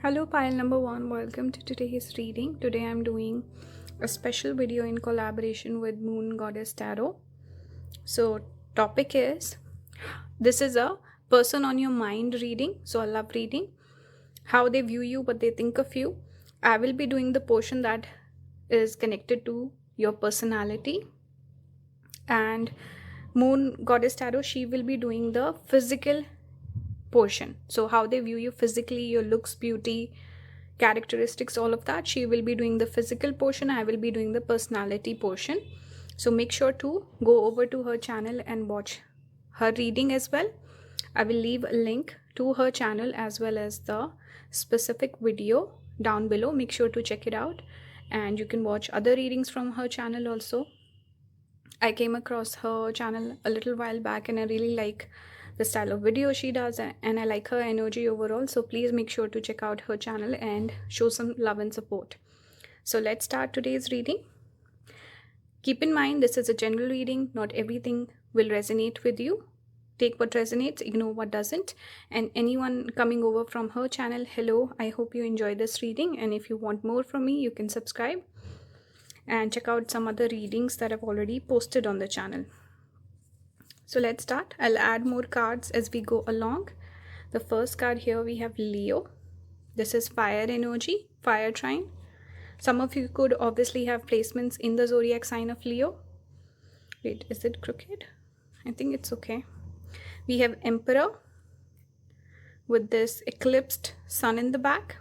Hello pile number 1, welcome to today's reading. Today I'm doing a special video in collaboration with Moon Goddess Tarot. So topic is, this is a person on your mind reading, so I love reading how they view you, what they think of you. I will be doing the portion that is connected to your personality, and Moon Goddess Tarot, she will be doing the physical portion, so how they view you physically, your looks, beauty, characteristics, all of that. She will be doing the physical portion, I will be doing the personality portion. So make sure to go over to her channel and watch her reading as well. I will leave a link to her channel as well as the specific video down below. Make sure to check it out, and you can watch other readings from her channel also. I came across her channel a little while back and I really like the style of video she does, and I like her energy overall. So please make sure to check out her channel and show some love and support. So let's start today's reading. Keep in mind, this is a general reading. Not everything will resonate with you. Take what resonates, ignore what doesn't. And anyone coming over from her channel, hello, I hope you enjoy this reading, and if you want more from me, you can subscribe and check out some other readings that I've already posted on the channel. So let's start. I'll add more cards as we go along. The first card here we have Leo. This is fire energy, fire trine. Some of you could obviously have placements in the zodiac sign of Leo. Wait, is it crooked? I think it's okay. We have Emperor with this eclipsed sun in the back.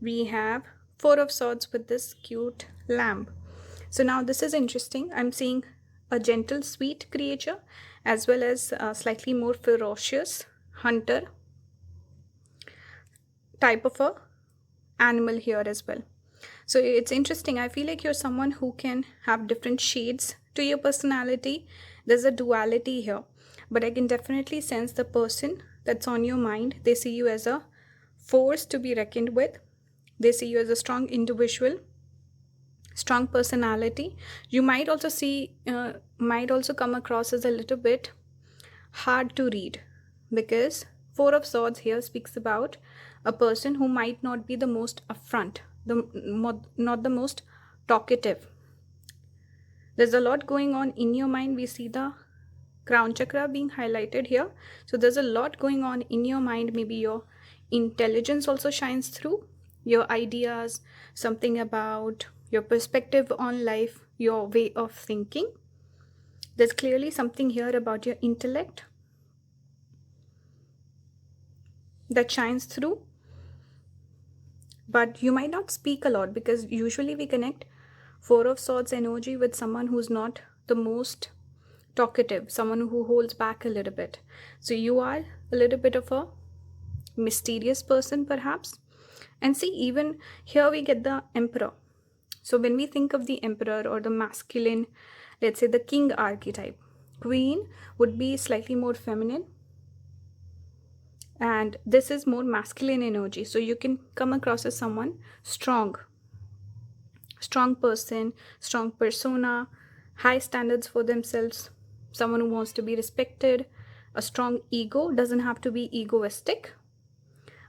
We have Four of Swords with this cute lamb. So now this is interesting. I'm seeing a gentle, sweet creature as well as a slightly more ferocious hunter type of a animal here as well. So it's interesting. I feel like you're someone who can have different shades to your personality. There's a duality here, but I can definitely sense the person that's on your mind. They see you as a force to be reckoned with. They see you as a strong individual, strong personality. You might also come across as a little bit hard to read, because Four of Swords here speaks about a person who might not be the most upfront, not the most talkative. There's a lot going on in your mind. We see the crown chakra being highlighted here. So there's a lot going on in your mind. Maybe your intelligence also shines through, your ideas, something about your perspective on life, your way of thinking. There's clearly something here about your intellect that shines through. But you might not speak a lot, because usually we connect Four of Swords energy with someone who's not the most talkative, someone who holds back a little bit. So you are a little bit of a mysterious person perhaps. And see, even here we get the Emperor. So when we think of the Emperor or the masculine, let's say the king archetype, Queen would be slightly more feminine, and this is more masculine energy. So you can come across as someone strong person, strong persona, high standards for themselves, someone who wants to be respected, a strong ego. Doesn't have to be egoistic,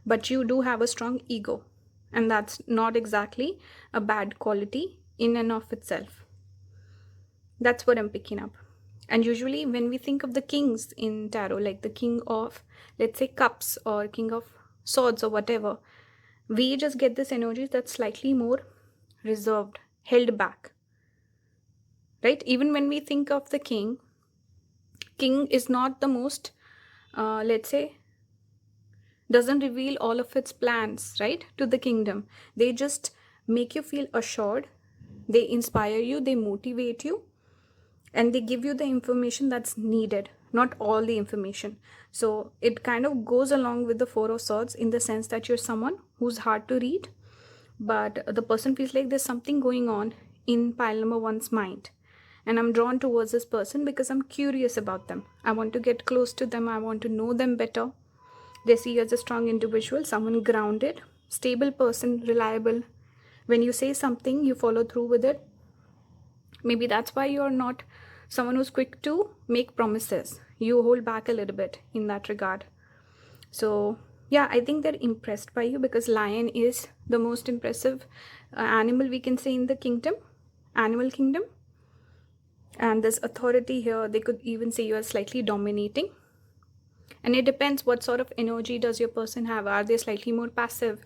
but you do have a strong ego, and that's not exactly a bad quality in and of itself. That's what I'm picking up. And usually when we think of the kings in tarot, like the king of, let's say, cups or king of swords or whatever, we just get this energy that's slightly more reserved, held back, right? Even when we think of the king is not the most, let's say, doesn't reveal all of its plans, right, to the kingdom. They just make you feel assured. They inspire you, they motivate you, and they give you the information that's needed, not all the information. So it kind of goes along with the Four of Swords in the sense that you're someone who's hard to read, but the person feels like there's something going on in pile number 1's mind, and I'm drawn towards this person because I'm curious about them. I want to get close to them. I want to know them better. They see you as a strong individual, someone grounded, stable person, reliable. When you say something, you follow through with it. Maybe that's why you're not someone who's quick to make promises. You hold back a little bit in that regard. So Yeah, I think they're impressed by you because lion is the most impressive animal we can say in the kingdom, animal kingdom. And this authority here, they could even say you are slightly dominating. And it depends what sort of energy does your person have. Are they slightly more passive?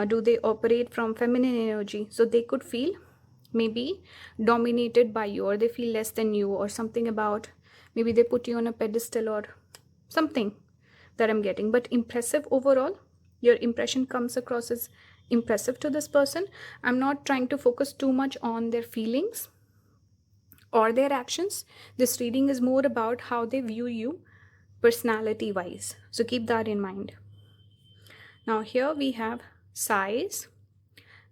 Do they operate from feminine energy? So they could feel maybe dominated by you, or they feel less than you, or something about maybe they put you on a pedestal or something that I'm getting. But impressive overall, your impression comes across as impressive to this person. I'm not trying to focus too much on their feelings or their actions. This reading is more about how they view you personality wise. So keep that in mind. Now here we have size,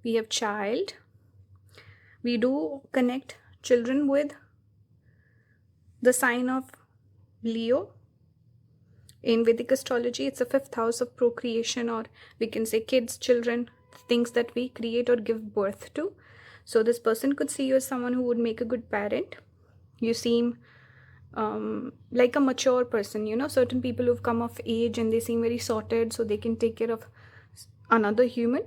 we have child. We do connect children with the sign of Leo. In Vedic astrology, it's the 5th house of procreation, or we can say kids, children, things that we create or give birth to. So this person could see you as someone who would make a good parent. You seem like a mature person, you know, certain people who've come of age and they seem very sorted, so they can take care of another human.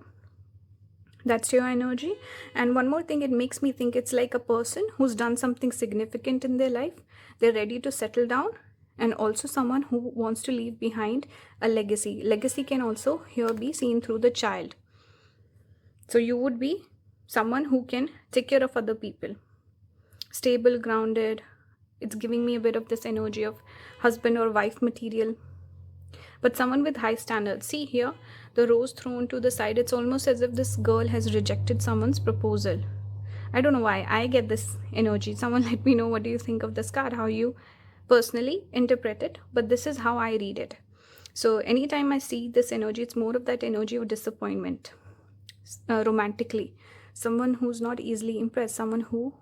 That's your energy. And one more thing, it makes me think it's like a person who's done something significant in their life. They're ready to settle down, and also someone who wants to leave behind a legacy. Legacy can also here be seen through the child. So you would be someone who can take care of other people. Stable, grounded. It's giving me a bit of this energy of husband or wife material. But someone with high standards. See here, the rose thrown to the side. It's almost as if this girl has rejected someone's proposal. I don't know why I get this energy. Someone let me know what do you think of this card, how you personally interpret it. But this is how I read it. So anytime I see this energy, it's more of that energy of disappointment. Romantically. Someone who's not easily impressed. Someone who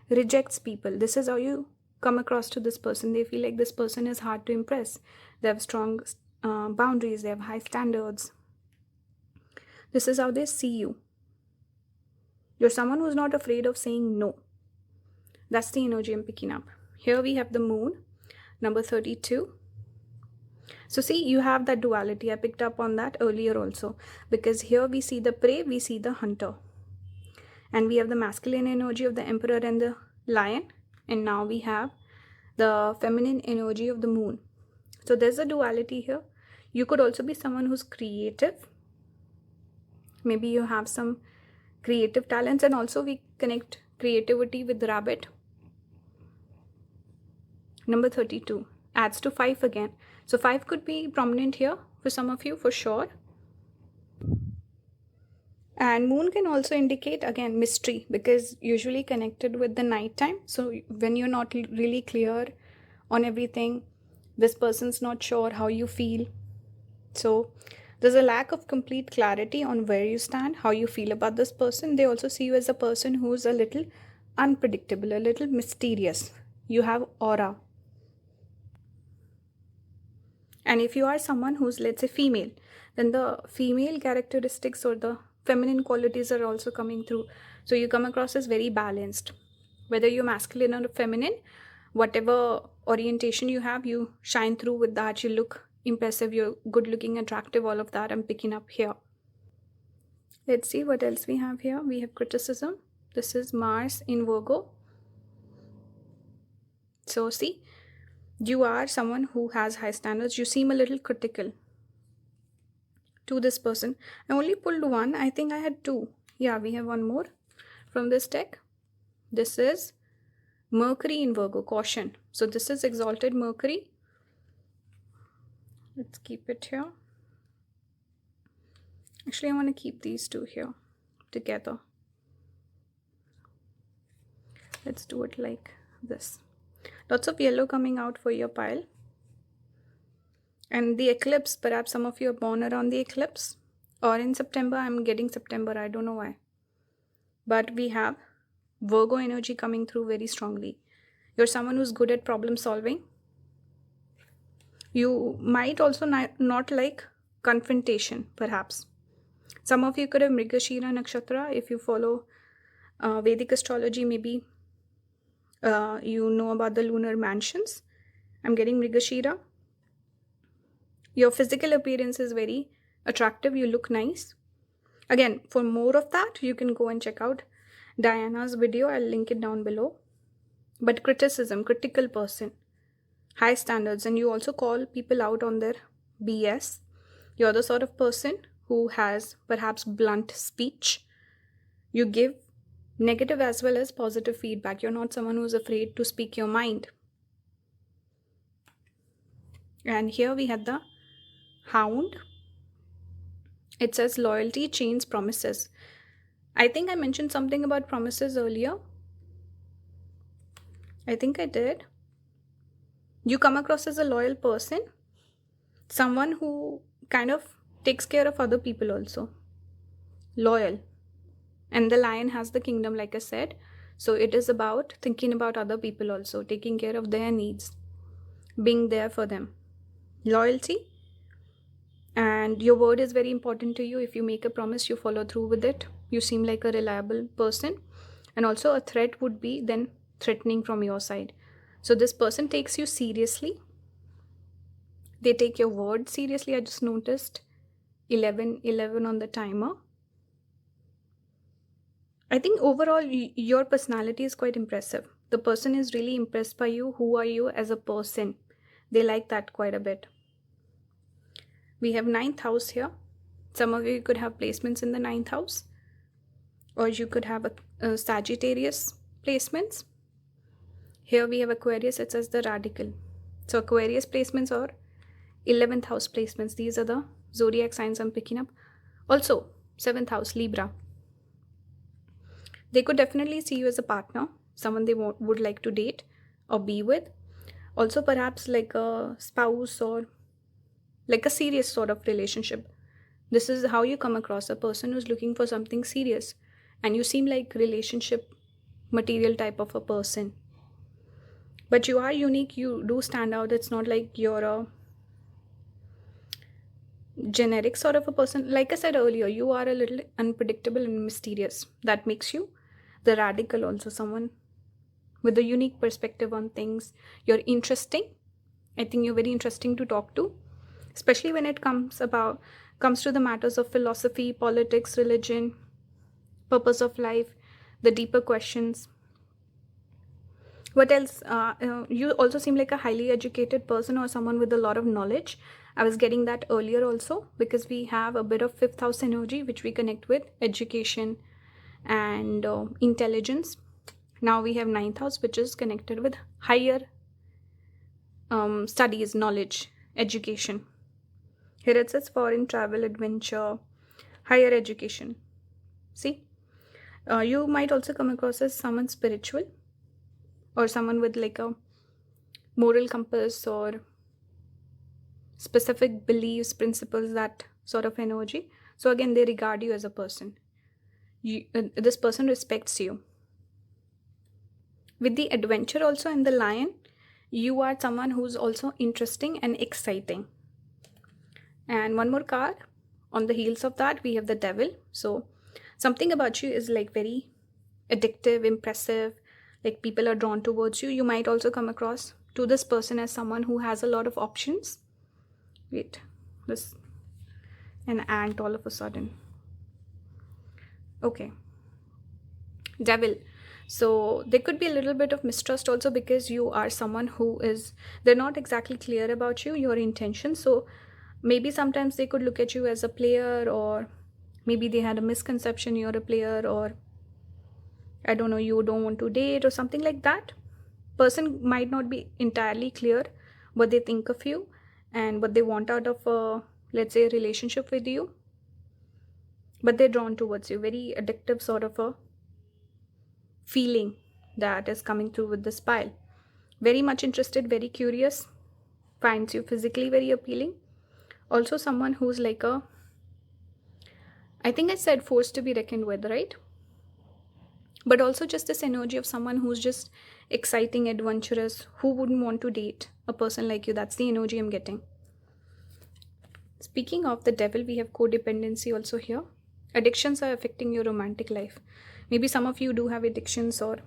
rejects people. This is how you come across to this person. They feel like this person is hard to impress. They have strong boundaries. They have high standards. This is how they see you. You're someone who's not afraid of saying no. That's the energy I'm picking up. Here we have the moon, number 32. So see, you have that duality. I picked up on that earlier also, because here we see the prey, we see the hunter. And we have the masculine energy of the emperor and the lion. And now we have the feminine energy of the moon. So there's a duality here. You could also be someone who's creative. Maybe you have some creative talents, and also we connect creativity with rabbit. Number 32 adds to 5 again. So 5 could be prominent here for some of you for sure. And moon can also indicate again mystery, because usually connected with the night time. So when you're not really clear on everything, this person's not sure how you feel. So there's a lack of complete clarity on where you stand, how you feel about this person. They also see you as a person who's a little unpredictable, a little mysterious. You have aura. And if you are someone who's, let's say, female, then the female characteristics or the feminine qualities are also coming through. So you come across as very balanced. Whether you're masculine or feminine, whatever orientation you have, you shine through with that. You look impressive, you're good looking, attractive, all of that I'm picking up here. Let's see what else we have here. We have criticism. This is Mars in Virgo. So see, you are someone who has high standards. You seem a little critical to this person. I only pulled one. I think I had two. Yeah, we have one more from this deck. This is Mercury in Virgo, caution. So this is exalted Mercury. Let's keep it here. Actually, I want to keep these two here together. Let's do it like this. Lots of yellow coming out for your pile. And the eclipse, perhaps some of you are born around the eclipse. Or in September, I'm getting September, I don't know why. But we have Virgo energy coming through very strongly. You're someone who's good at problem solving. You might also not like confrontation, perhaps. Some of you could have Mrigashira Nakshatra. If you follow Vedic astrology, maybe you know about the lunar mansions. I'm getting Mrigashira. Your physical appearance is very attractive. You look nice. Again, for more of that, you can go and check out Diana's video. I'll link it down below. But criticism, critical person, high standards, and you also call people out on their BS. You're the sort of person who has perhaps blunt speech. You give negative as well as positive feedback. You're not someone who's afraid to speak your mind. And here we had the Hound. It says loyalty chains promises. I think I mentioned something about promises earlier. I think I did. You come across as a loyal person, someone who kind of takes care of other people also. Loyal. And the Lion has the kingdom, like I said. So it is about thinking about other people also, taking care of their needs, being there for them. Loyalty. And your word is very important to you. If you make a promise, you follow through with it. You seem like a reliable person. And also a threat would be then threatening from your side. So this person takes you seriously. They take your word seriously. I just noticed 11 on the timer. I think overall your personality is quite impressive. The person is really impressed by you. Who are you as a person? They like that quite a bit. We have 9th house here. Some of you could have placements in the 9th house. Or you could have a Sagittarius placements. Here we have Aquarius. It says the radical. So Aquarius placements or 11th house placements. These are the zodiac signs I'm picking up. Also 7th house, Libra. They could definitely see you as a partner. Someone they would like to date or be with. Also perhaps like a spouse or like a serious sort of relationship. This is how you come across a person who's looking for something serious. And you seem like relationship material type of a person. But you are unique. You do stand out. It's not like you're a generic sort of a person. Like I said earlier, you are a little unpredictable and mysterious. That makes you the radical also. Someone with a unique perspective on things. You're interesting. I think you're very interesting to talk to. Especially when it comes to the matters of philosophy, politics, religion, purpose of life, the deeper questions. What else? You also seem like a highly educated person or someone with a lot of knowledge. I was getting that earlier also because we have a bit of 5th house energy which we connect with education and intelligence. Now we have 9th house which is connected with higher studies, knowledge, education. Here it says foreign travel, adventure, higher education. See, you might also come across as someone spiritual or someone with like a moral compass or specific beliefs, principles, that sort of energy. So again, they regard you as a person. This person respects you. With the adventure also and the Lion, you are someone who's also interesting and exciting. And one more card. On the heels of that, we have the Devil. So something about you is like very addictive, impressive, like people are drawn towards you. You might also come across to this person as someone who has a lot of options. Wait, this an ant all of a sudden. Okay, Devil. So there could be a little bit of mistrust also because you are someone who is, they're not exactly clear about you, your intentions. So maybe sometimes they could look at you as a player, or maybe they had a misconception you're a player, or I don't know, you don't want to date or something like that. Person might not be entirely clear what they think of you and what they want out of a, let's say, a relationship with you. But they're drawn towards you. Very addictive sort of a feeling that is coming through with this pile. Very much interested, very curious, finds you physically very appealing. Also someone who's like a, I think I said force to be reckoned with, right? But also just this energy of someone who's just exciting, adventurous, who wouldn't want to date a person like you. That's the energy I'm getting. Speaking of the Devil, we have codependency also here. Addictions are affecting your romantic life. Maybe some of you do have addictions, or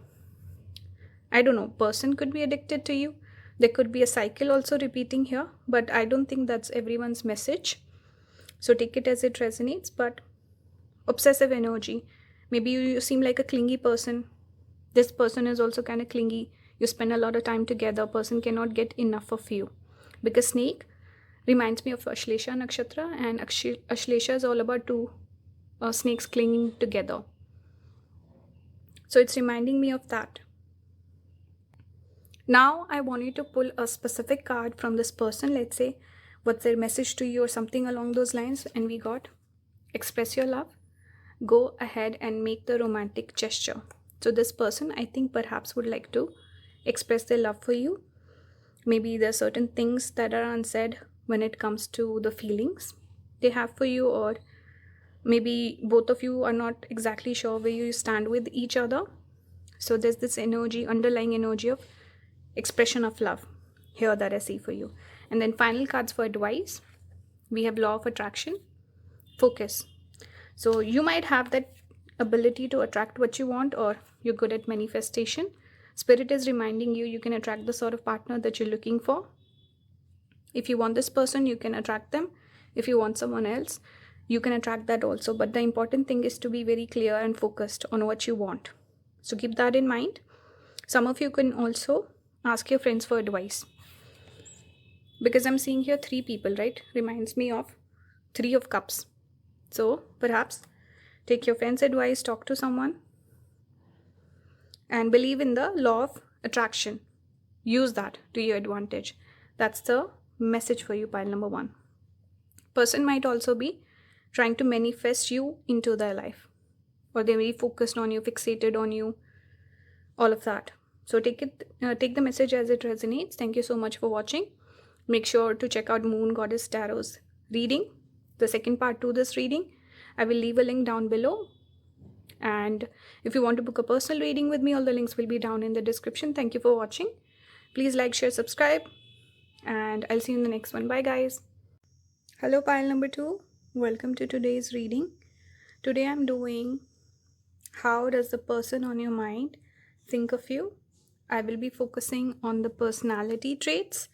I don't know, person could be addicted to you. There could be a cycle also repeating here, but I don't think that's everyone's message. So take it as it resonates. But obsessive energy. Maybe you seem like a clingy person. This person is also kind of clingy. You spend a lot of time together. Person cannot get enough of you. Because snake reminds me of Ashlesha Nakshatra, and Ashlesha is all about two snakes clinging together. So it's reminding me of that. Now I want you to pull a specific card from this person. Let's say what's their message to you or something along those lines. And we got express your love. Go ahead and make the romantic gesture. So this person, I think, perhaps would like to express their love for you. Maybe there are certain things that are unsaid when it comes to the feelings they have for you, or maybe both of you are not exactly sure where you stand with each other. So there's this energy, underlying energy of expression of love here that I see for you. And then final cards for advice. We have law of attraction, focus. So you might have that ability to attract what you want, or you're good at manifestation. Spirit is reminding you you can attract the sort of partner that you're looking for. If you want this person, you can attract them. If you want someone else, you can attract that also. But the important thing is to be very clear and focused on what you want. So keep that in mind. Some of you can also ask your friends for advice. Because I'm seeing here 3 people, right? Reminds me of 3 of cups. So perhaps take your friend's advice, talk to someone, and believe in the law of attraction. Use that to your advantage. That's the message for you, pile number 1. Person might also be trying to manifest you into their life, or they're very focused on you, fixated on you, all of that. So take the message as it resonates. Thank you so much for watching. Make sure to check out Moon Goddess Tarot's reading, the second part to this reading. I will leave a link down below. And if you want to book a personal reading with me, all the links will be down in the description. Thank you for watching. Please like, share, subscribe, and I'll see you in the next one. Bye guys. Hello pile number 2. Welcome to today's reading. Today I'm doing how does the person on your mind think of you. I will be focusing on the personality traits,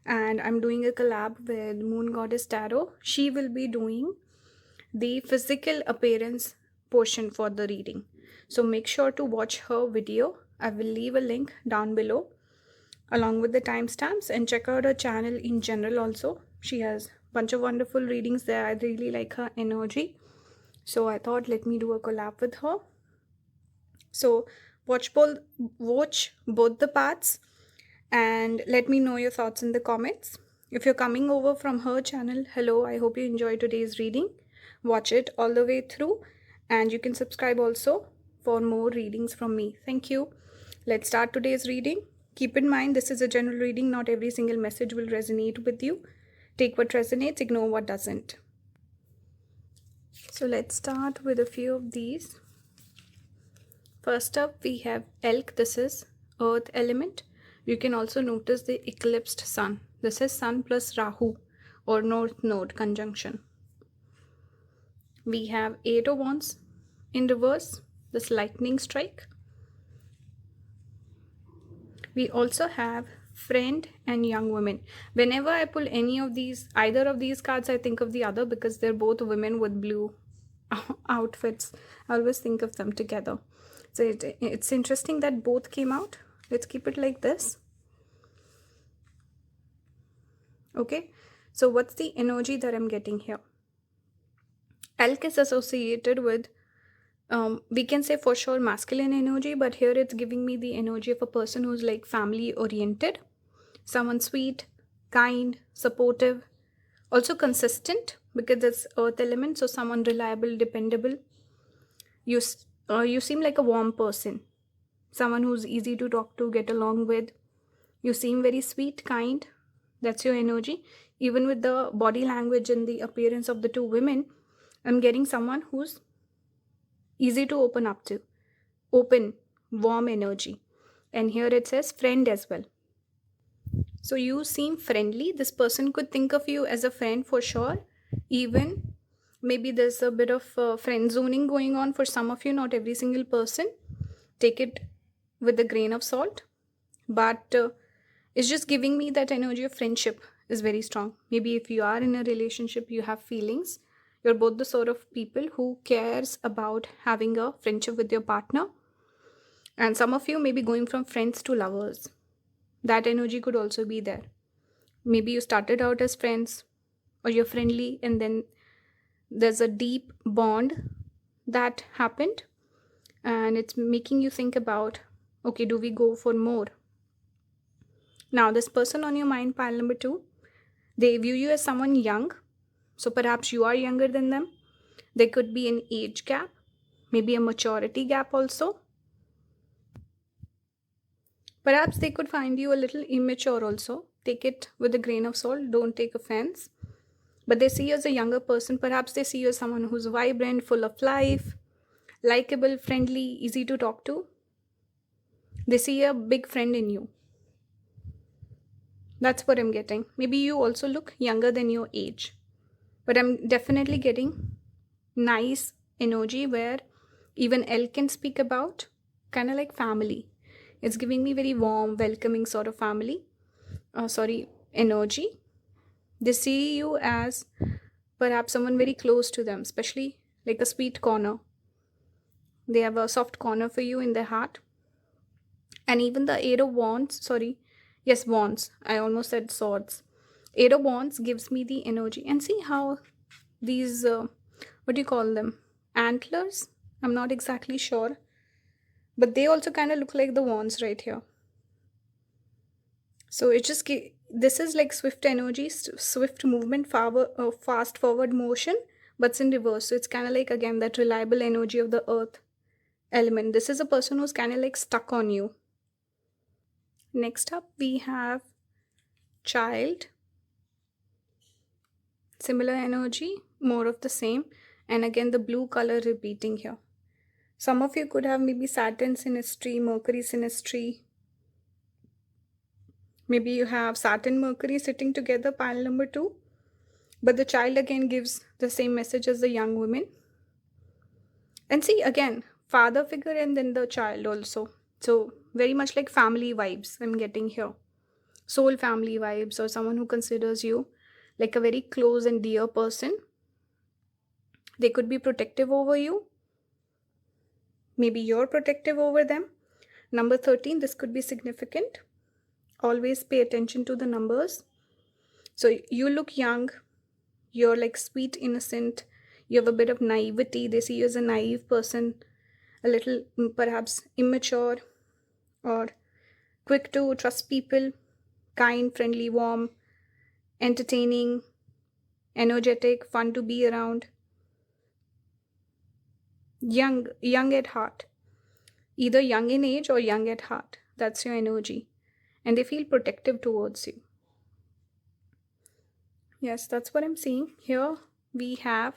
and I'm doing a collab with Moon Goddess Tarot. She will be doing the physical appearance portion for the reading. So make sure to watch her video. I will leave a link down below along with the timestamps, and check out her channel in general also. She has a bunch of wonderful readings there. I really like her energy. So I thought let me do a collab with her. So watch both the parts and let me know your thoughts in the comments. If you're coming over from her channel, hello, I hope you enjoyed today's reading. Watch it all the way through, and you can subscribe also for more readings from me. Thank you. Let's start today's reading. Keep in mind, this is a general reading. Not every single message will resonate with you. Take what resonates, ignore what doesn't. So let's start with a few of these. First up, we have elk. This is earth element. You can also notice the eclipsed sun. This is sun plus Rahu or North Node conjunction. We have 8 of Wands in reverse, this lightning strike. We also have friend and young women. Whenever I pull any of these, either of these cards, I think of the other because they're both women with blue outfits. I always think of them together. So it's interesting that both came out. Let's keep it like this. Okay, so what's the energy that I'm getting here? Elk is associated with, we can say for sure masculine energy, but here it's giving me the energy of a person who's like family oriented, someone sweet, kind, supportive, also consistent because it's earth element, so someone reliable, dependable. You seem like a warm person, someone who's easy to talk to, get along with. You seem very sweet, kind. That's your energy. Even with the body language and the appearance of the 2 women, I'm getting someone who's easy to open up to. Open, warm energy. And here it says friend as well. So you seem friendly. This person could think of you as a friend for sure. Even maybe there's a bit of friend zoning going on for some of you, not every single person. Take it with a grain of salt. But It's just giving me that energy of friendship is very strong. Maybe if you are in a relationship, you have feelings. You're both the sort of people who cares about having a friendship with your partner. And some of you may be going from friends to lovers. That energy could also be there. Maybe you started out as friends or you're friendly, and then there's a deep bond that happened, and it's making you think about, okay, do we go for more? Now, this person on your mind, pile number 2, they view you as someone young. So perhaps you are younger than them. There could be an age gap, maybe a maturity gap also. Perhaps they could find you a little immature also. Take it with a grain of salt, don't take offense. But they see you as a younger person. Perhaps they see you as someone who's vibrant, full of life, likable, friendly, easy to talk to. They see a big friend in you. That's what I'm getting. Maybe you also look younger than your age. But I'm definitely getting nice energy where even L can speak about, kind of like family. It's giving me very warm, welcoming sort of family. Energy. They see you as perhaps someone very close to them, especially like a sweet corner. They have a soft corner for you in their heart. And even the Eight of Wands, Wands. I almost said swords. Eight of Wands gives me the energy. And see how these, what do you call them? Antlers? I'm not exactly sure. But they also kind of look like the wands right here. So it just, this is like swift energy, swift movement, fast forward motion, but it's in reverse. So it's kind of like, again, that reliable energy of the earth element. This is a person who's kind of like stuck on you. Next up, we have child. Similar energy, more of the same. And again, the blue color repeating here. Some of you could have maybe Saturn synastry, Mercury synastry. Maybe you have Saturn, Mercury sitting together, pile number 2. But the child again gives the same message as the young woman. And see, again, father figure and then the child also. So very much like family vibes I'm getting here. Soul family vibes, or someone who considers you like a very close and dear person. They could be protective over you. Maybe you're protective over them. Number 13, this could be significant. Always pay attention to the numbers. So you look young. You're like sweet, innocent. You have a bit of naivety. They see you as a naive person. A little perhaps immature or quick to trust people. Kind, friendly, warm, entertaining, energetic, fun to be around. Young at heart. Either young in age or young at heart. That's your energy. And they feel protective towards you. Yes, that's what I'm seeing. Here we have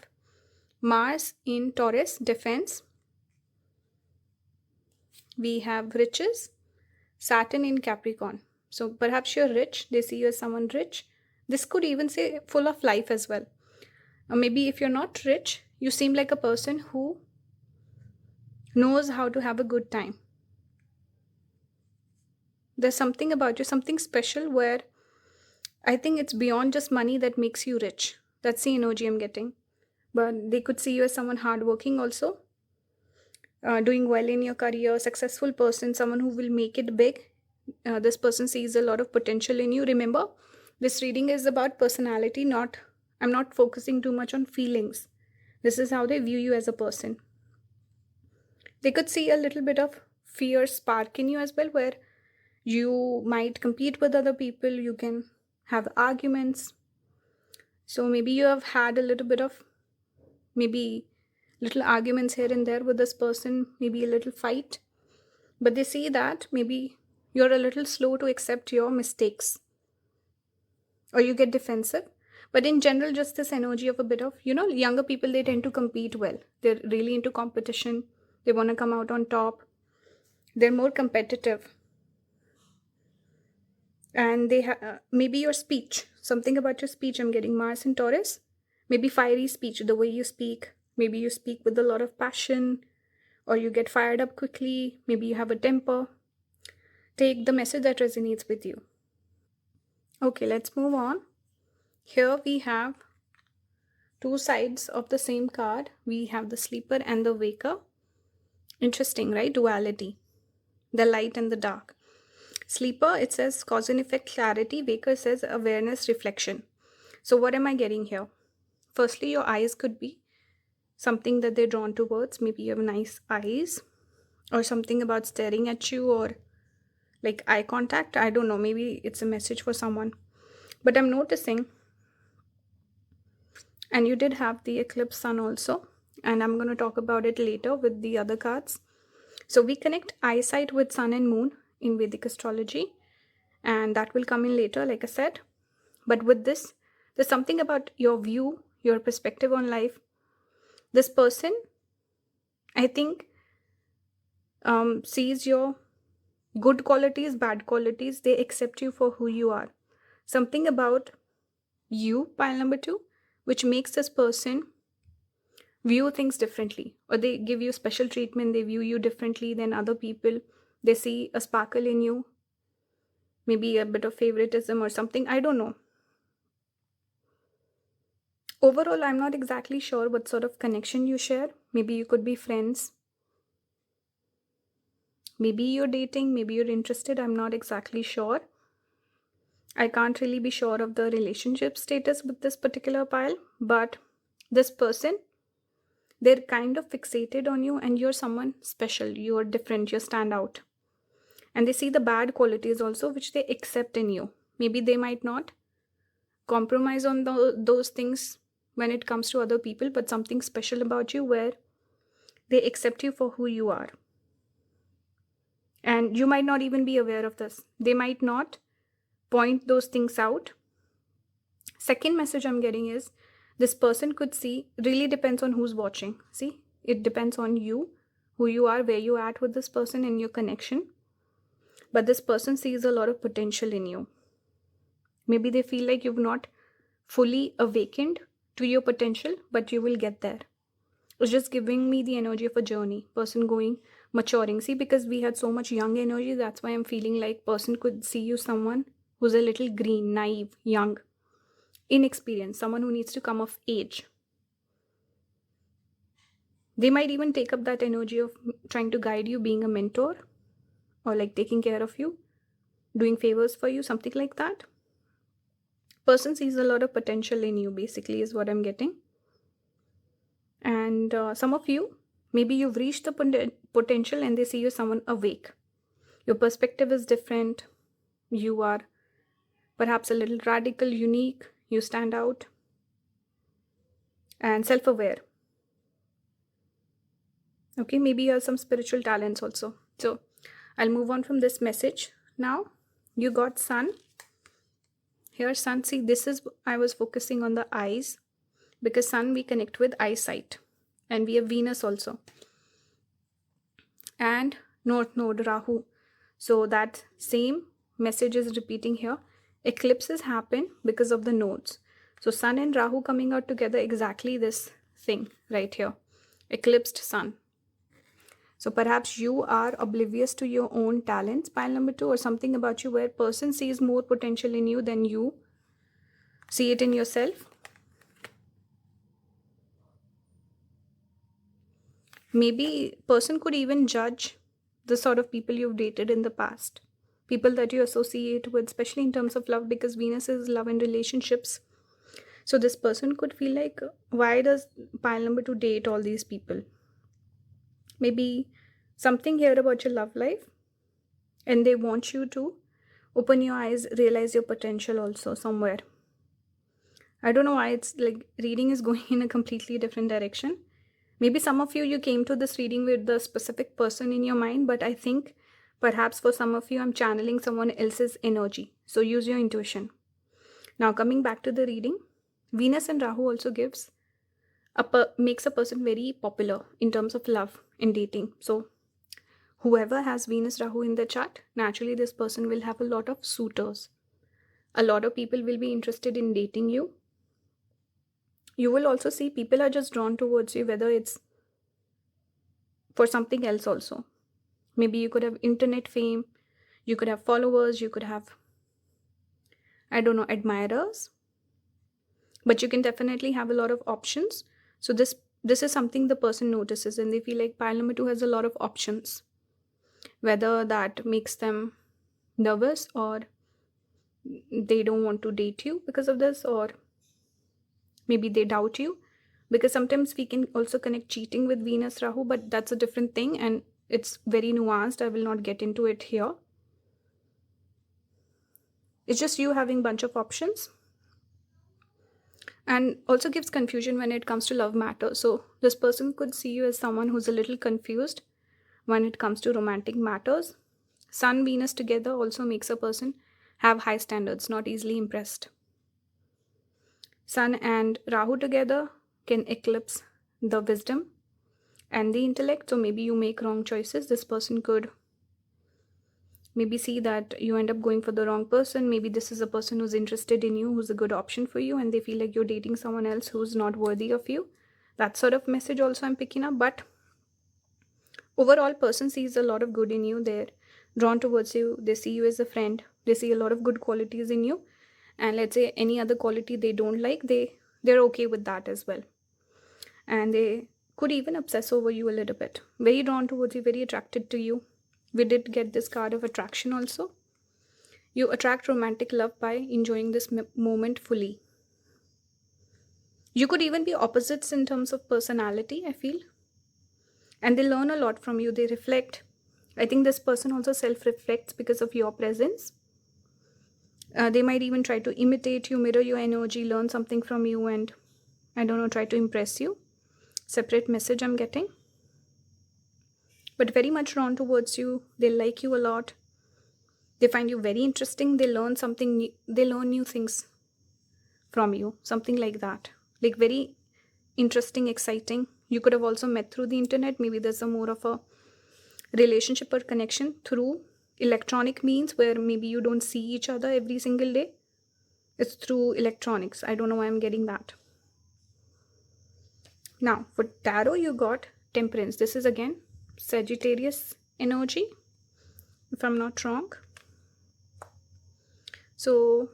Mars in Taurus, defense. We have riches, Saturn in Capricorn. So perhaps you're rich. They see you as someone rich. This could even say full of life as well. Or maybe if you're not rich, you seem like a person who knows how to have a good time. There's something about you, something special, where I think it's beyond just money that makes you rich. That's the energy I'm getting. But they could see you as someone hardworking also. Doing well in your career, successful person, someone who will make it big. This person sees a lot of potential in you. Remember, this reading is about personality, I'm not focusing too much on feelings. This is how they view you as a person. They could see a little bit of fear spark in you as well, where you might compete with other people, you can have arguments. So maybe you have had a little bit of maybe little arguments here and there with this person, maybe a little fight. But they see that maybe you're a little slow to accept your mistakes, or you get defensive. But in general, just this energy of a bit of, younger people, they tend to compete well. They're really into competition. They want to come out on top. They're more competitive. And they have maybe your speech, something about your speech. I'm getting Mars in Taurus. Maybe fiery speech, the way you speak. Maybe you speak with a lot of passion, or you get fired up quickly. Maybe you have a temper. Take the message that resonates with you. Okay, let's move on. Here we have two sides of the same card. We have the sleeper and the waker. Interesting, right? Duality. The light and the dark. Sleeper, it says cause and effect clarity. Waker says awareness reflection. So what am I getting here? Firstly, your eyes could be something that they're drawn towards. Maybe you have nice eyes, or something about staring at you, or like eye contact. I don't know. Maybe it's a message for someone. But I'm noticing, and you did have the eclipse sun also, and I'm going to talk about it later with the other cards. So we connect eyesight with sun and moon in Vedic astrology, and that will come in later, like I said. But with this, there's something about your view, your perspective on life. This person, I think, sees your good qualities, bad qualities. They accept you for who you are. Something about you, pile number 2, which makes this person view things differently, or they give you special treatment. They view you differently than other people. They see a sparkle in you, maybe a bit of favoritism or something. I don't know. Overall, I'm not exactly sure what sort of connection you share. Maybe you could be friends. Maybe you're dating. Maybe you're interested. I'm not exactly sure. I can't really be sure of the relationship status with this particular pile. But this person, they're kind of fixated on you, and you're someone special. You're different. You stand out. And they see the bad qualities also, which they accept in you. Maybe they might not compromise on those things when it comes to other people, but something special about you where they accept you for who you are. And you might not even be aware of this. They might not point those things out. Second message I'm getting is this person could see, really depends on who's watching. See, it depends on you, who you are, where you're at with this person and your connection. But this person sees a lot of potential in you. Maybe they feel like you've not fully awakened to your potential, but you will get there. It's just giving me the energy of a journey, person going, maturing. See, because we had so much young energy, that's why I'm feeling like person could see you someone who's a little green, naive, young, inexperienced, someone who needs to come of age. They might even take up that energy of trying to guide you, being a mentor, or like taking care of you, doing favors for you, something like that. Person sees a lot of potential in you, basically, is what I'm getting. And some of you, maybe you've reached the potential and they see you someone awake. Your perspective is different. You are perhaps a little radical, unique. You stand out. And self-aware. Okay, maybe you have some spiritual talents also. So I'll move on from this message. Now, you got sun. Here, sun, see, this is, I was focusing on the eyes, because sun we connect with eyesight, and we have Venus also, and North Node, Rahu. So that same message is repeating here. Eclipses happen because of the nodes. So sun and Rahu coming out together, exactly this thing right here, eclipsed sun. So perhaps you are oblivious to your own talents, pile number 2, or something about you where person sees more potential in you than you see it in yourself. Maybe person could even judge the sort of people you've dated in the past, people that you associate with, especially in terms of love, because Venus is love and relationships. So this person could feel like, why does pile number 2 date all these people? Maybe something here about your love life, and they want you to open your eyes, realize your potential also somewhere. I don't know why it's like reading is going in a completely different direction. Maybe some of you came to this reading with the specific person in your mind, but I think perhaps for some of you, I'm channeling someone else's energy. So use your intuition. Now coming back to the reading, Venus and Rahu also makes a person very popular in terms of love and dating. So whoever has Venus Rahu in the chart, naturally this person will have a lot of suitors. A lot of people will be interested in dating you. You will also see people are just drawn towards you, whether it's for something else also. Maybe you could have internet fame, you could have followers, you could have, I don't know, admirers, but you can definitely have a lot of options. So this is something the person notices, and they feel like pile number 2 has a lot of options, whether that makes them nervous or they don't want to date you because of this, or maybe they doubt you, because sometimes we can also connect cheating with Venus Rahu, but that's a different thing and it's very nuanced. I will not get into it here. It's just you having bunch of options, and also gives confusion when it comes to love matters. So this person could see you as someone who's a little confused when it comes to romantic matters. Sun Venus together also makes a person have high standards, not easily impressed. Sun and Rahu together can eclipse the wisdom and the intellect. So maybe you make wrong choices. This person could maybe see that you end up going for the wrong person. Maybe this is a person who's interested in you, who's a good option for you, and they feel like you're dating someone else who's not worthy of you. That sort of message also I'm picking up. But overall, person sees a lot of good in you. They're drawn towards you. They see you as a friend. They see a lot of good qualities in you. And let's say any other quality they don't like, they're okay with that as well. And they could even obsess over you a little bit. Very drawn towards you, very attracted to you. We did get this card of attraction also. You attract romantic love by enjoying this moment fully. You could even be opposites in terms of personality, I feel. And they learn a lot from you. They reflect. I think this person also self-reflects because of your presence. They might even try to imitate you, mirror your energy, learn something from you, and I don't know, try to impress you. Separate message I'm getting. But very much drawn towards you. They like you a lot. They find you very interesting. They learn something new. They learn new things from you. Something like that. Like very interesting, exciting. You could have also met through the internet. Maybe there's a more of a relationship or connection through electronic means where maybe you don't see each other every single day. It's through electronics. I don't know why I'm getting that. Now, for tarot, you got Temperance. This is again Sagittarius energy, if I'm not wrong. So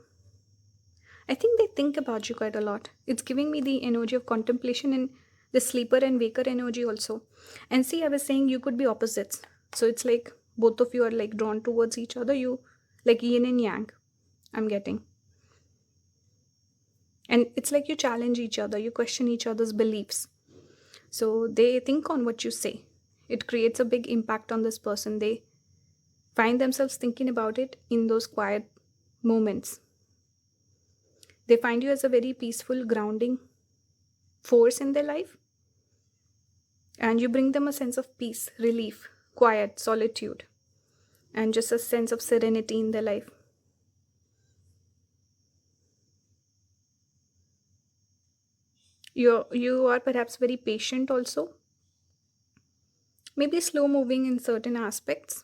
I think they think about you quite a lot. It's giving me the energy of contemplation and the sleeper and waker energy also. And see, I was saying you could be opposites. So it's like both of you are like drawn towards each other. You like yin and yang, I'm getting. And it's like you challenge each other. You question each other's beliefs. So they think on what you say. It creates a big impact on this person. They find themselves thinking about it in those quiet moments. They find you as a very peaceful, grounding force in their life. And you bring them a sense of peace, relief, quiet, solitude, and just a sense of serenity in their life. You are perhaps very patient also. Maybe slow moving in certain aspects.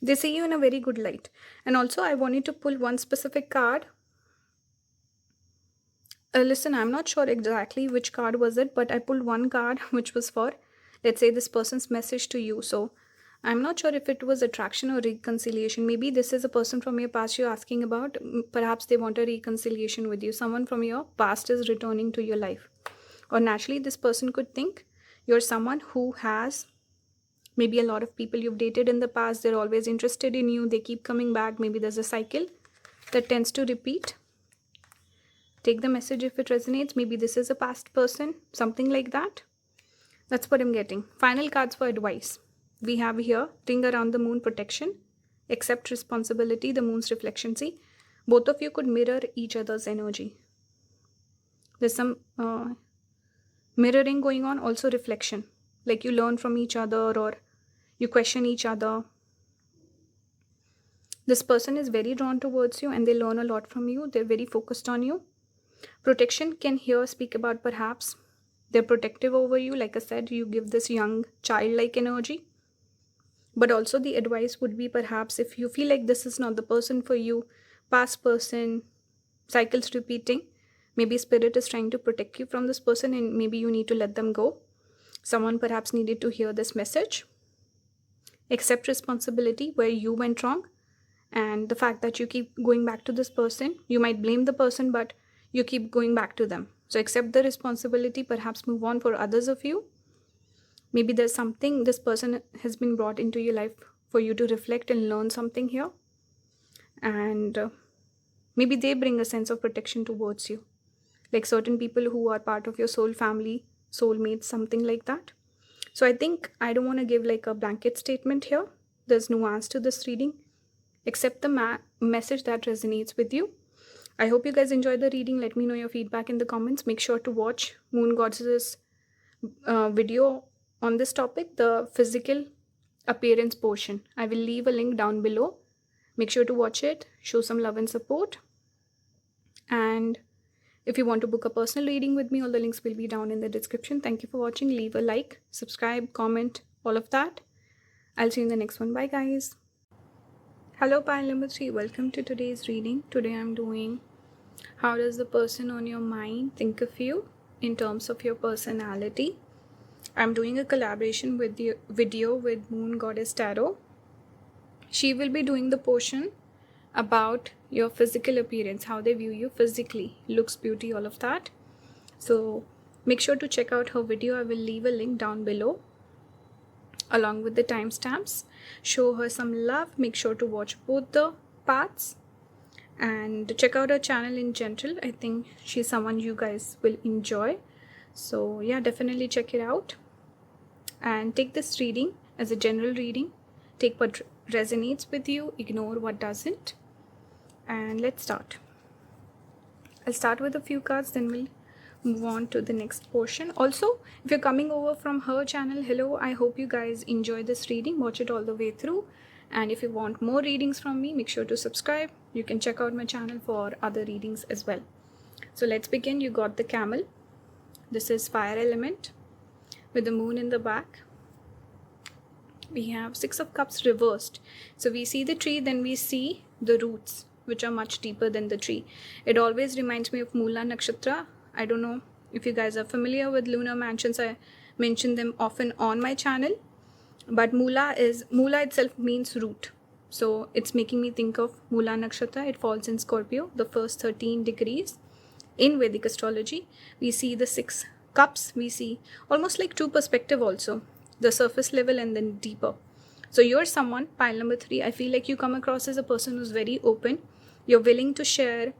They see you in a very good light. And also I wanted to pull one specific card. Listen, I'm not sure exactly which card was it, but I pulled one card which was for, let's say, this person's message to you. So I'm not sure if it was attraction or reconciliation. Maybe this is a person from your past you're asking about. Perhaps they want a reconciliation with you. Someone from your past is returning to your life. Or naturally, this person could think you're someone who has maybe a lot of people you've dated in the past. They're always interested in you. They keep coming back. Maybe there's a cycle that tends to repeat. Take the message if it resonates. Maybe this is a past person. Something like that. That's what I'm getting. Final cards for advice. We have here ring around the moon protection. Accept responsibility, the moon's reflection. See, both of you could mirror each other's energy. There's some mirroring going on, also reflection. Like you learn from each other or you question each other. This person is very drawn towards you and they learn a lot from you. They're very focused on you. Protection can here speak about perhaps they're protective over you. Like I said, you give this young childlike energy. But also the advice would be perhaps if you feel like this is not the person for you, past person, cycles repeating, maybe spirit is trying to protect you from this person and maybe you need to let them go. Someone perhaps needed to hear this message. Accept responsibility where you went wrong, and the fact that you keep going back to this person. You might blame the person, but you keep going back to them. So accept the responsibility, perhaps move on for others of you. Maybe there's something, this person has been brought into your life for you to reflect and learn something here. And maybe they bring a sense of protection towards you. Like certain people who are part of your soul family, soulmates, something like that. So I think I don't want to give like a blanket statement here. There's nuance to this reading. Accept the message that resonates with you. I hope you guys enjoyed the reading. Let me know your feedback in the comments. Make sure to watch Moon Goddess's video on this topic, the physical appearance portion. I will leave a link down below. Make sure to watch it. Show some love and support. And if you want to book a personal reading with me, all the links will be down in the description. Thank you for watching. Leave a like, subscribe, comment, all of that. I'll see you in the next one. Bye guys. Hello pile number 3. Welcome to today's reading. Today I'm doing how does the person on your mind think of you in terms of your personality. I'm doing a collaboration with the video with Moon Goddess Tarot. She will be doing the portion about your physical appearance, how they view you physically, looks, beauty, all of that. So make sure to check out her video. I will leave a link down below along with the timestamps. Show her some love. Make sure to watch both the parts and check out her channel in general. I think she's someone you guys will enjoy. So yeah, definitely check it out and take this reading as a general reading. Take what resonates with you, ignore what doesn't. And let's start. I'll start with a few cards, then we'll move on to the next portion. Also, if you're coming over from her channel, hello, I hope you guys enjoy this reading. Watch it all the way through. And if you want more readings from me, make sure to subscribe. You can check out my channel for other readings as well. So let's begin. You got the camel. This is fire element with the moon in the back. We have 6 of cups reversed. So we see the tree, then we see the roots, which are much deeper than the tree. It always reminds me of Mula Nakshatra. I don't know if you guys are familiar with lunar mansions. I mention them often on my channel. But Mula itself means root. So it's making me think of Mula Nakshatra. It falls in Scorpio, the first 13 degrees in Vedic astrology. We see the 6 cups. We see almost like 2 perspective also. The surface level and then deeper. So you're someone, pile number 3, I feel like you come across as a person who's very open. You're willing to share,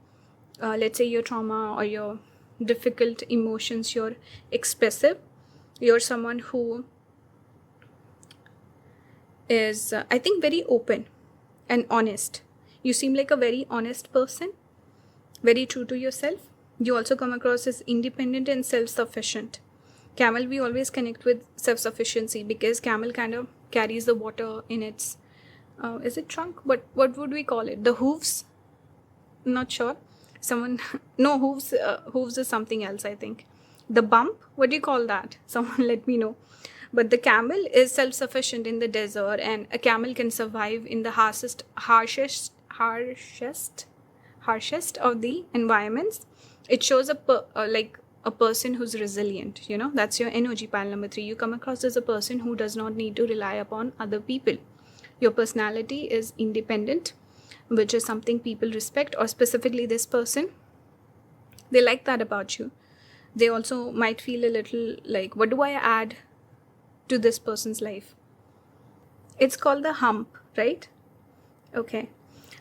let's say, your trauma or your difficult emotions. You're expressive. You're someone who is, I think, very open and honest. You seem like a very honest person, very true to yourself. You also come across as independent and self-sufficient. Camel, we always connect with self-sufficiency because camel kind of carries the water in its, is it trunk? What would we call it? The hooves? Not sure. Someone, no, hooves is something else, I think. The bump, what do you call that? Someone let me know. But the camel is self-sufficient in the desert, and a camel can survive in the harshest of the environments. It shows like a person who's resilient, you know. That's your energy, pile number 3. You come across as a person who does not need to rely upon other people. Your personality is independent, which is something people respect, or specifically this person, they like that about you. They also might feel a little like, what do I add to this person's life? It's called the hump, right? Okay.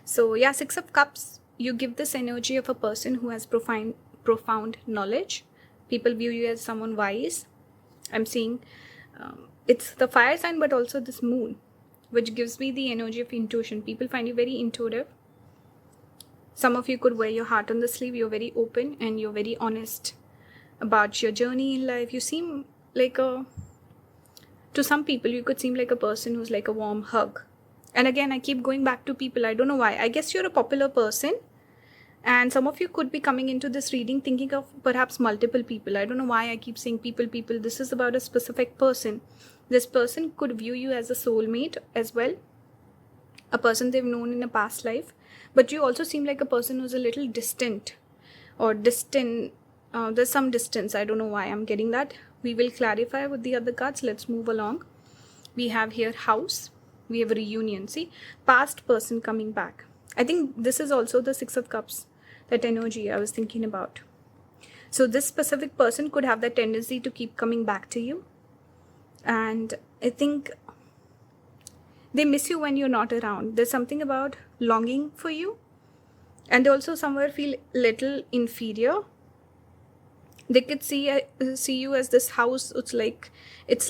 So yeah, 6 of cups. You give this energy of a person who has profound knowledge. People view you as someone wise. I'm seeing it's the fire sign, but also this moon, which gives me the energy of intuition. People find you very intuitive. Some of you could wear your heart on the sleeve. You're very open and you're very honest about your journey in life. You seem like to some people, you could seem like a person who's like a warm hug. And again, I keep going back to people. I don't know why. I guess you're a popular person. And some of you could be coming into this reading thinking of perhaps multiple people. I don't know why I keep saying people. This is about a specific person. This person could view you as a soulmate as well. A person they've known in a past life. But you also seem like a person who's a little distant. There's some distance. I don't know why I'm getting that. We will clarify with the other cards. Let's move along. We have here house. We have a reunion. See, past person coming back. I think this is also the Six of Cups, that energy I was thinking about. So this specific person could have that tendency to keep coming back to you. And I think they miss you when you're not around. There's something about longing for you. And they also somewhere feel little inferior. They could see you as this house. It's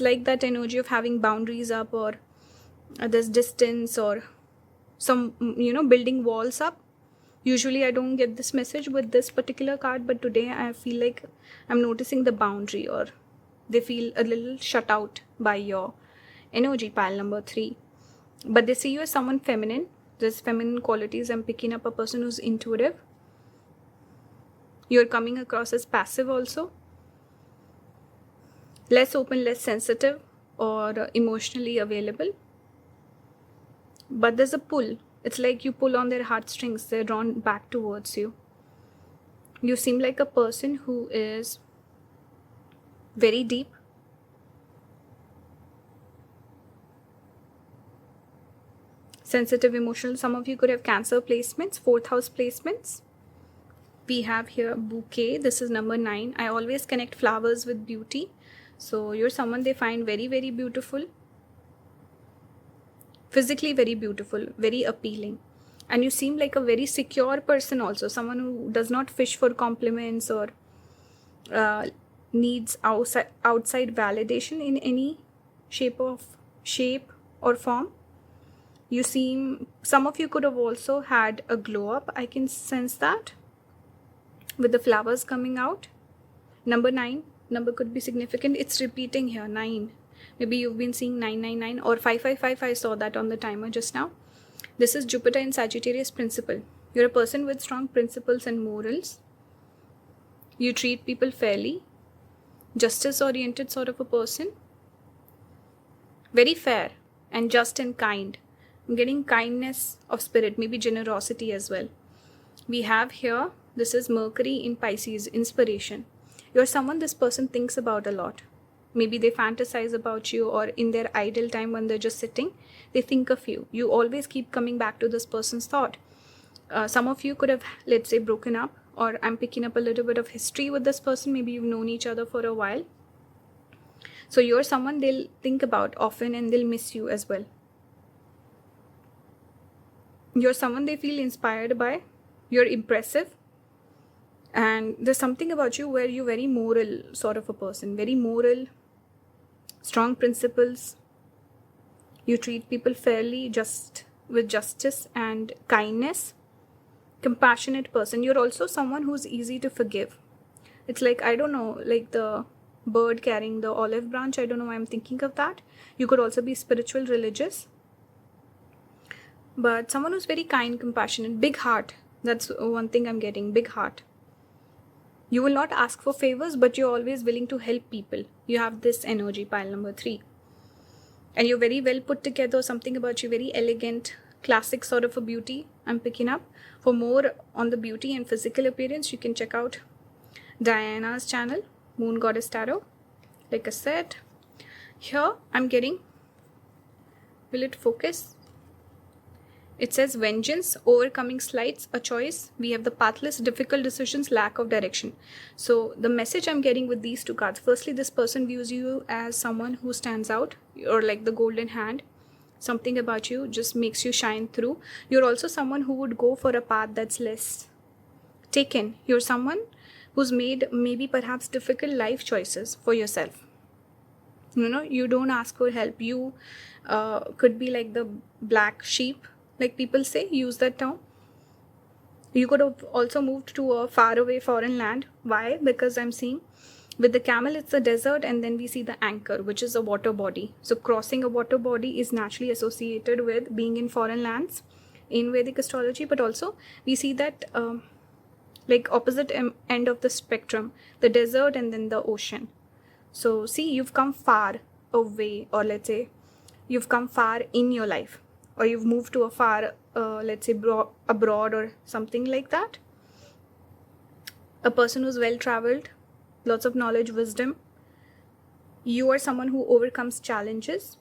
like that energy of having boundaries up, or there's distance, or some building walls up. Usually I don't get this message with this particular card, but today I feel like I'm noticing the boundary, or they feel a little shut out by your energy, pile number 3. But they see you as someone feminine. There's feminine qualities. I'm picking up a person who's intuitive. You're coming across as passive also. Less open, less sensitive, or emotionally available. But there's a pull. It's like you pull on their heartstrings. They're drawn back towards you. You seem like a person who is very deep. Sensitive, emotional. Some of you could have Cancer placements, 4th house placements. We have here bouquet. This is number 9. I always connect flowers with beauty. So you're someone they find very, very beautiful. Physically very beautiful, very appealing. And you seem like a very secure person also. Someone who does not fish for compliments or needs outside validation in any shape or form. You seem, some of you could have also had a glow up. I can sense that with the flowers coming out. Number 9, number could be significant. It's repeating here, 9. Maybe you've been seeing 999 or 555. I saw that on the timer just now. This is Jupiter in Sagittarius principle. You're a person with strong principles and morals. You treat people fairly. Justice oriented sort of a person. Very fair and just and kind. I'm getting kindness of spirit, maybe generosity as well. We have here, this is Mercury in Pisces, inspiration. You're someone this person thinks about a lot. Maybe they fantasize about you, or in their idle time when they're just sitting, they think of you. You always keep coming back to this person's thought. Some of you could have, let's say, broken up, or I'm picking up a little bit of history with this person. Maybe you've known each other for a while. So you're someone they'll think about often, and they'll miss you as well. You're someone they feel inspired by. You're impressive. And there's something about you where you're very moral sort of a person. Very moral, strong principles. You treat people fairly, just with justice and kindness. Compassionate person. You're also someone who's easy to forgive. It's like, I don't know, like the bird carrying the olive branch. I don't know why I'm thinking of that. You could also be spiritual, religious. But someone who's very kind, compassionate, big heart. That's one thing I'm getting, big heart. You will not ask for favors, but you're always willing to help people. You have this energy, pile number 3. And you're very well put together. Something about you, very elegant, classic sort of a beauty I'm picking up. For more on the beauty and physical appearance, you can check out Diana's channel, Moon Goddess Tarot. Like I said, here I'm getting, will it focus? It says vengeance, overcoming slights, a choice. We have the pathless, difficult decisions, lack of direction. So the message I'm getting with these 2 cards, firstly, this person views you as someone who stands out, or like the golden hand. Something about you just makes you shine through. You're also someone who would go for a path that's less taken. You're someone who's made maybe perhaps difficult life choices for yourself. You don't ask for help. You could be like the black sheep, like people say, use that term. You could have also moved to a faraway foreign land. Why? Because I'm seeing with the camel, it's a desert, and then we see the anchor, which is a water body. So crossing a water body is naturally associated with being in foreign lands in Vedic astrology. But also we see that like opposite end of the spectrum, the desert and then the ocean. So see, you've come far away, or let's say you've come far in your life. Or you've moved to a far, let's say, abroad or something like that. A person who's well-traveled, lots of knowledge, wisdom. You are someone who overcomes challenges.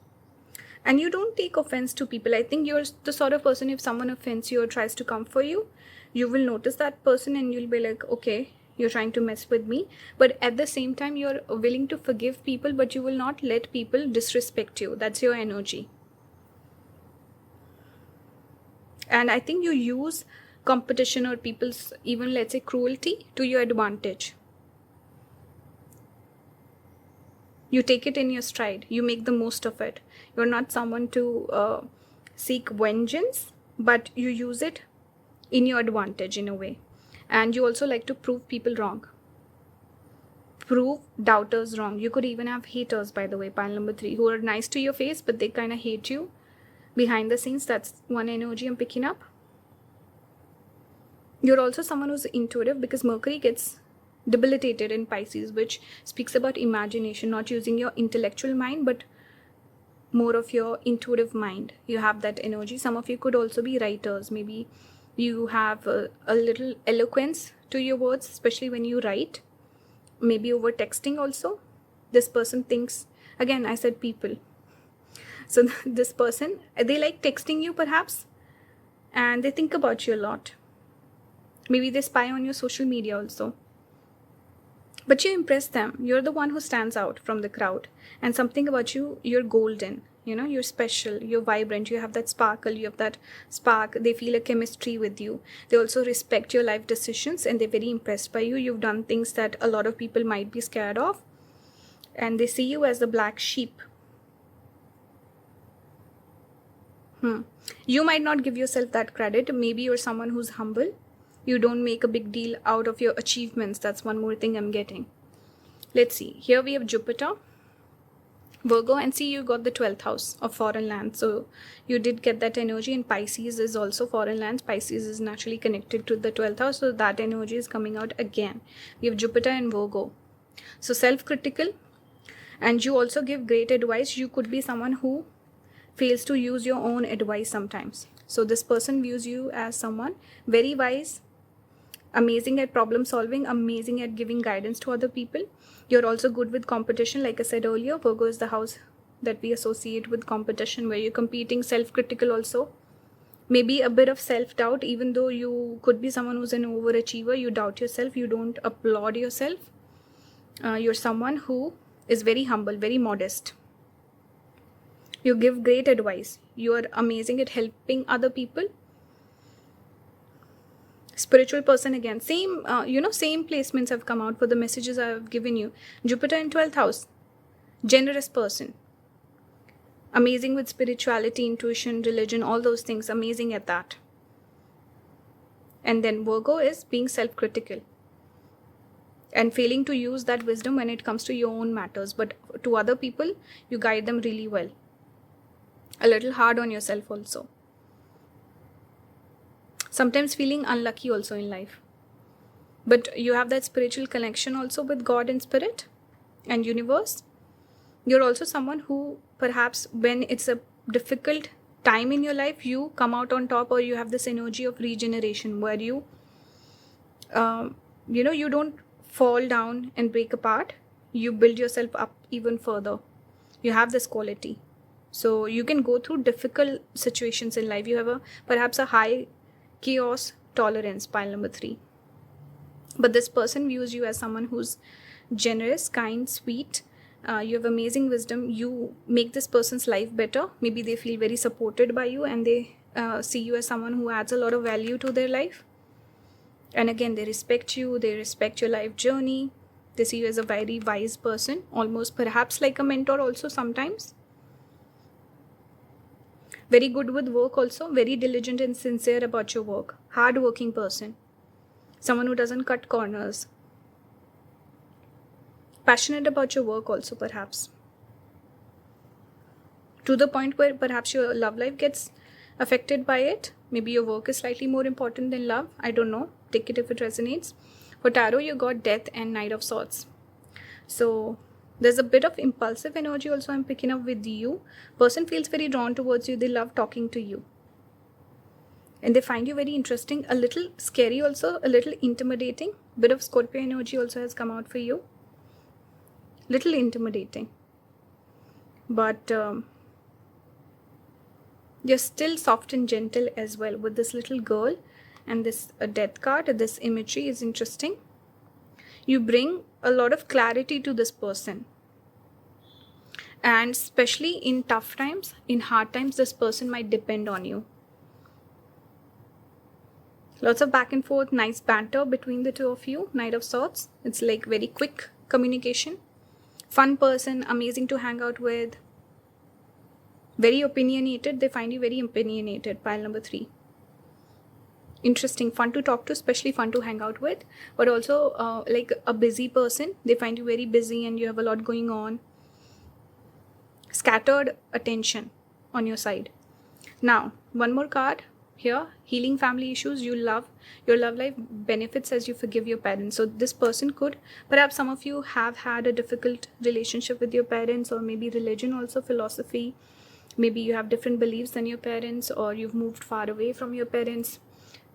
And you don't take offense to people. I think you're the sort of person, if someone offends you or tries to come for you, you will notice that person and you'll be like, okay, you're trying to mess with me. But at the same time, you're willing to forgive people, but you will not let people disrespect you. That's your energy. And I think you use competition or people's, even let's say, cruelty to your advantage. You take it in your stride. You make the most of it. You're not someone to seek vengeance, but you use it in your advantage in a way. And you also like to prove people wrong. Prove doubters wrong. You could even have haters, by the way, pile number 3, who are nice to your face, but they kind of hate you behind the scenes. That's one energy I'm picking up. You're also someone who's intuitive, because Mercury gets debilitated in Pisces, which speaks about imagination, not using your intellectual mind, but more of your intuitive mind. You have that energy. Some of you could also be writers. Maybe you have a little eloquence to your words, especially when you write. Maybe over texting also. This person thinks, again, I said people. So this person, they like texting you perhaps, and they think about you a lot. Maybe they spy on your social media also. But you impress them. You're the one who stands out from the crowd. And something about you, you're golden. You're special. You're vibrant. You have that sparkle. You have that spark. They feel a chemistry with you. They also respect your life decisions and they're very impressed by you. You've done things that a lot of people might be scared of. And they see you as the black sheep. You might not give yourself that credit. Maybe you're someone who's humble. You don't make a big deal out of your achievements. That's one more thing I'm getting. Let's see. Here we have Jupiter, Virgo, and see, you got the 12th house of foreign land. So you did get that energy, and Pisces is also foreign lands. Pisces is naturally connected to the 12th house. So that energy is coming out again. We have Jupiter and Virgo. So self-critical, and you also give great advice. You could be someone who fails to use your own advice sometimes. So this person views you as someone very wise, amazing at problem solving, amazing at giving guidance to other people. You're also good with competition. Like I said earlier, Virgo is the house that we associate with competition, where you're competing, self-critical also. Maybe a bit of self-doubt, even though you could be someone who's an overachiever. You doubt yourself. You don't applaud yourself. You're someone who is very humble, very modest. You give great advice. You are amazing at helping other people. Spiritual person again. Same placements have come out for the messages I have given you. Jupiter in 12th house. Generous person. Amazing with spirituality, intuition, religion, all those things. Amazing at that. And then Virgo is being self-critical and failing to use that wisdom when it comes to your own matters. But to other people, you guide them really well. A little hard on yourself also. Sometimes feeling unlucky also in life. But you have that spiritual connection also with God and spirit and universe. You're also someone who perhaps when it's a difficult time in your life, you come out on top, or you have this energy of regeneration where you don't fall down and break apart. You build yourself up even further. You have this quality. So you can go through difficult situations in life. You have perhaps a high chaos tolerance, pile number 3. But this person views you as someone who's generous, kind, sweet. You have amazing wisdom. You make this person's life better. Maybe they feel very supported by you, and they see you as someone who adds a lot of value to their life. And again, they respect you. They respect your life journey. They see you as a very wise person, almost perhaps like a mentor also sometimes. Very good with work also, very diligent and sincere about your work. Hard-working person. Someone who doesn't cut corners. Passionate about your work also perhaps. To the point where perhaps your love life gets affected by it. Maybe your work is slightly more important than love. I don't know. Take it if it resonates. For tarot, you got Death and Knight of Swords. So there's a bit of impulsive energy also I'm picking up with you. Person feels very drawn towards you. They love talking to you. And they find you very interesting. A little scary also. A little intimidating. Bit of Scorpio energy also has come out for you. Little intimidating. But You're still soft and gentle as well with this little girl. And this death card, this imagery is interesting. You bring a lot of clarity to this person. And especially in tough times, in hard times, this person might depend on you. Lots of back and forth, nice banter between the two of you, Knight of Swords. It's like very quick communication. Fun person, amazing to hang out with. Very opinionated, they find you very opinionated, pile number 3. Interesting, fun to talk to, especially fun to hang out with. But also like a busy person, they find you very busy and you have a lot going on. Scattered attention on your side. Now, one more card. Here, healing family issues. You love your love life benefits as you forgive your parents. So this person could, perhaps some of you have had a difficult relationship with your parents, or maybe religion also, philosophy. Maybe you have different beliefs than your parents, or you've moved far away from your parents.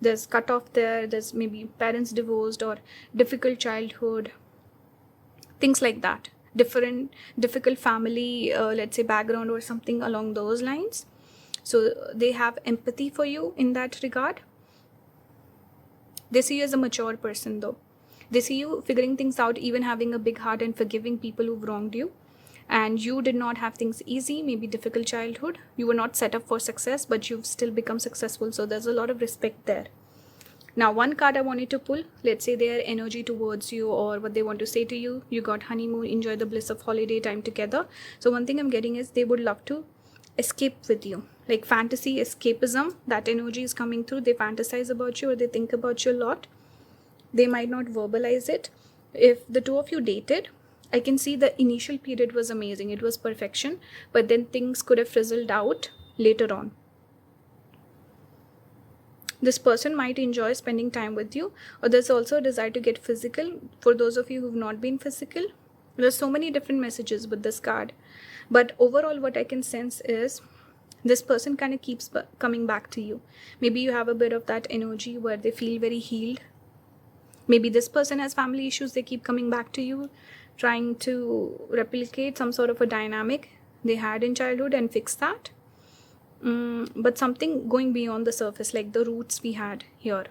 There's cut off there. There's maybe parents divorced or difficult childhood. Things like that. Difficult family, let's say background or something along those lines. So they have empathy for you in that regard. They see you as a mature person though. They see you figuring things out, even having a big heart and forgiving people who've wronged you. And you did not have things easy, maybe difficult childhood. You were not set up for success, but you've still become successful. So there's a lot of respect there. Now, one card I wanted to pull, let's say their energy towards you or what they want to say to you. You got honeymoon, enjoy the bliss of holiday time together. So one thing I'm getting is they would love to escape with you. Like fantasy, escapism, that energy is coming through. They fantasize about you or they think about you a lot. They might not verbalize it. If the two of you dated, I can see the initial period was amazing. It was perfection. But then things could have frizzled out later on. This person might enjoy spending time with you, or there's also a desire to get physical. For those of you who've not been physical, there's so many different messages with this card. But overall, what I can sense is this person kind of keeps coming back to you. Maybe you have a bit of that energy where they feel very healed. Maybe this person has family issues. They keep coming back to you, trying to replicate some sort of a dynamic they had in childhood and fix that. But something going beyond the surface, like the roots we had here.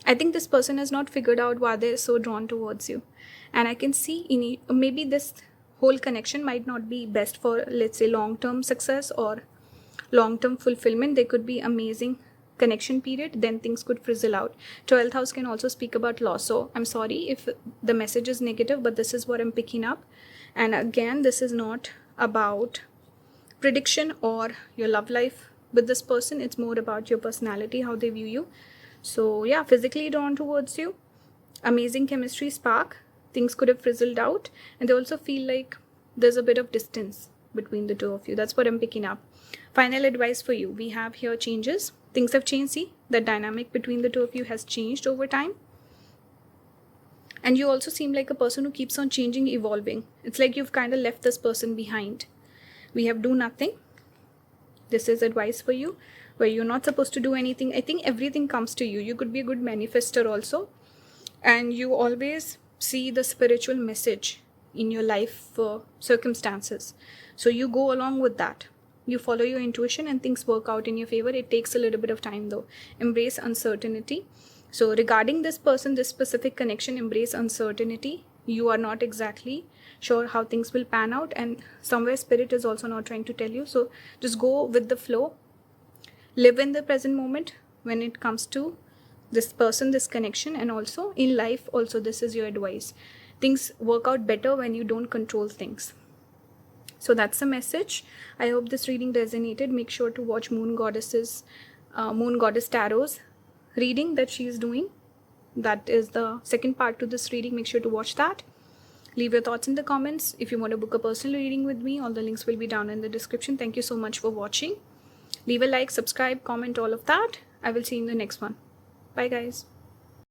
I think this person has not figured out why they're so drawn towards you. And I can see maybe this whole connection might not be best for, let's say, long-term success or long-term fulfillment. There could be amazing connection period, then things could frizzle out. 12th house can also speak about loss. So I'm sorry if the message is negative, but this is what I'm picking up. And again, this is not about prediction or your love life with this person. It's more about your personality, how they view you. So yeah, physically drawn towards you, amazing chemistry spark. Things could have frizzled out, and they also feel like there's a bit of distance between the two of you. That's what I'm picking up. Final advice for you, we have here changes. Things have changed. See, the dynamic between the two of you has changed over time. And you also seem like a person who keeps on changing, evolving. It's like you've kind of left this person behind. We have do nothing. This is advice for you, where you're not supposed to do anything. I think everything comes to you. You could be a good manifester also. And you always see the spiritual message in your life circumstances. So you go along with that. You follow your intuition and things work out in your favor. It takes a little bit of time though. Embrace uncertainty. So regarding this person, this specific connection, embrace uncertainty. You are not exactly sure how things will pan out, and somewhere spirit is also not trying to tell you. So just go with the flow. Live in the present moment when it comes to this person, this connection, and also in life also this is your advice. Things work out better when you don't control things. So that's the message. I hope this reading resonated. Make sure to watch Moon Goddess Tarot's reading that she is doing. That is the second part to this reading. Make sure to watch that. Leave your thoughts in the comments. If you want to book a personal reading with me, all the links will be down in the description. Thank you so much for watching. Leave a like, subscribe, comment, all of that. I will see you in the next one. Bye guys.